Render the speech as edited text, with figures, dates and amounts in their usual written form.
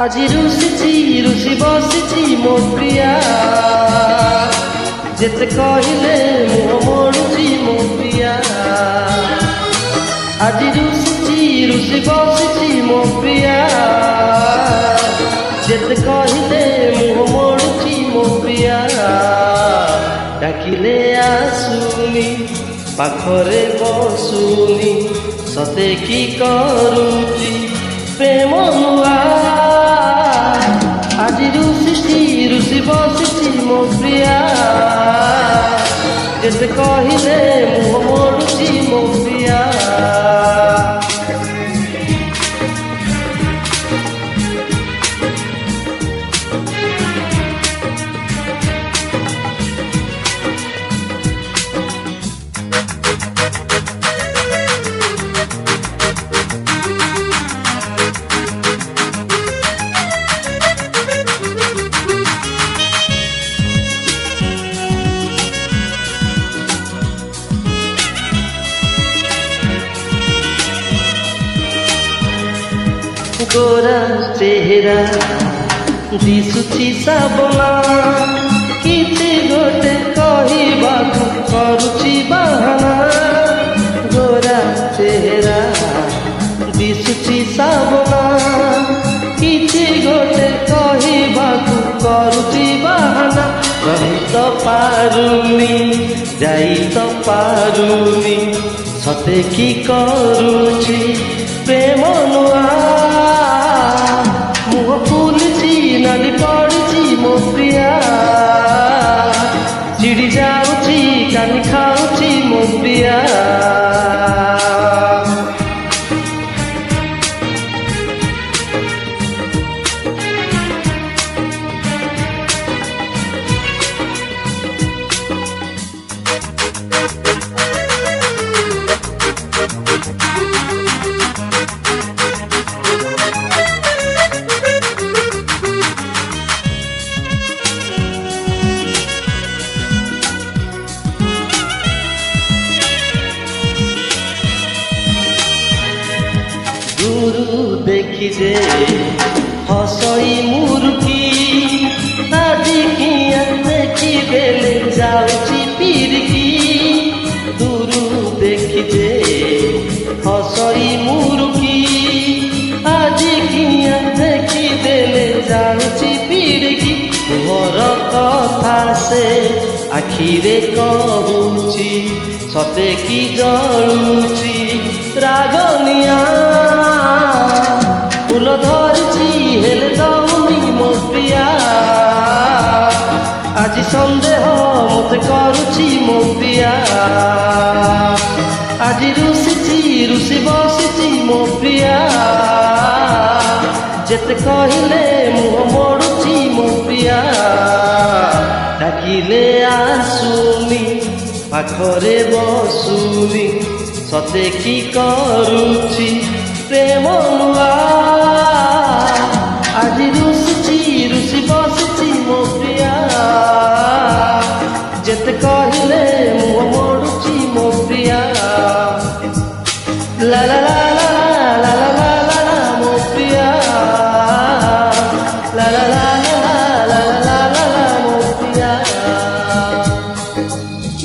আজি ରୁଷି ବସିଛି ମୋ ପ୍ରିୟା, ଯେତେ କହିଲେ ମୁହଁ ମୋଡୁଛି ମୋ ପ୍ରିୟା। আজি ରୁଷି ବସିଛି ମୋ ପ୍ରିୟା, ଯେତେ କହିଲେ ମୁହଁ ମୋଡୁଛି ମୋ ପ୍ରିୟା। ଡାକିଲେ ଆସୁନି, ପାଖରେ ବସୁନି, ସତେ କି କରୁଛି ପ୍ରେମ ନୂଆ। আজি ରୁଷି ବସିଛି ମୋ ପ୍ରିୟା, ଯେତେ କହିଲେ ମୁହଁ ମୋଡୁଛି ମୋ ପ୍ରିୟା। गोरा चेहरा दिशुची साबना, किछि गोटे कहबाकु करुछि बाहाना। गोरा चेहरा दिशुची साबना, किछि गोटे कहबाकु करुछि बाहाना। रही तो पारुनी, जाई तो पारुनी, सते की करुछि प्रेम नुआ। मुह फुलछि नाली पड़िछि ମୋ ପ୍ରିୟା, चिड़ी जाउछि कानी खाउछि ମୋ ପ୍ରିୟା। गुरु देखी जे हसई मुर्की, आदि किया देखी बेले जाउची पिरकी। गुरु देखी जे हसई मुर्की, आदि किया देखी बेले जाउची पिरकी। मोर कथा से आखिरे कहूची, सते की जलुची रागनिया। फूल धरिछि हेले दौनी ମୋ ପ୍ରିୟା, আজি सन्देह मते करुछि ମୋ ପ୍ରିୟା। আজি ରୁଷି ବସିଛି ମୋ ପ୍ରିୟା, ଯେତେ କହିଲେ ମୁହଁ ମୋଡୁଛି ମୋ ପ୍ରିୟା। ଡାକିଲେ ଆସୁନି, ପାଖରେ ବସୁନି, ସତେ କି କରୁଛି ପ୍ରେମ ନୂଆ। আজি ରୁଷି ବସିଛି ମୋ ପ୍ରିୟା, ଯେତେ କହିଲେ ମୁହଁ ମୋଡୁଛି ମୋ ପ୍ରିୟା। ଲା ଲା ଲା।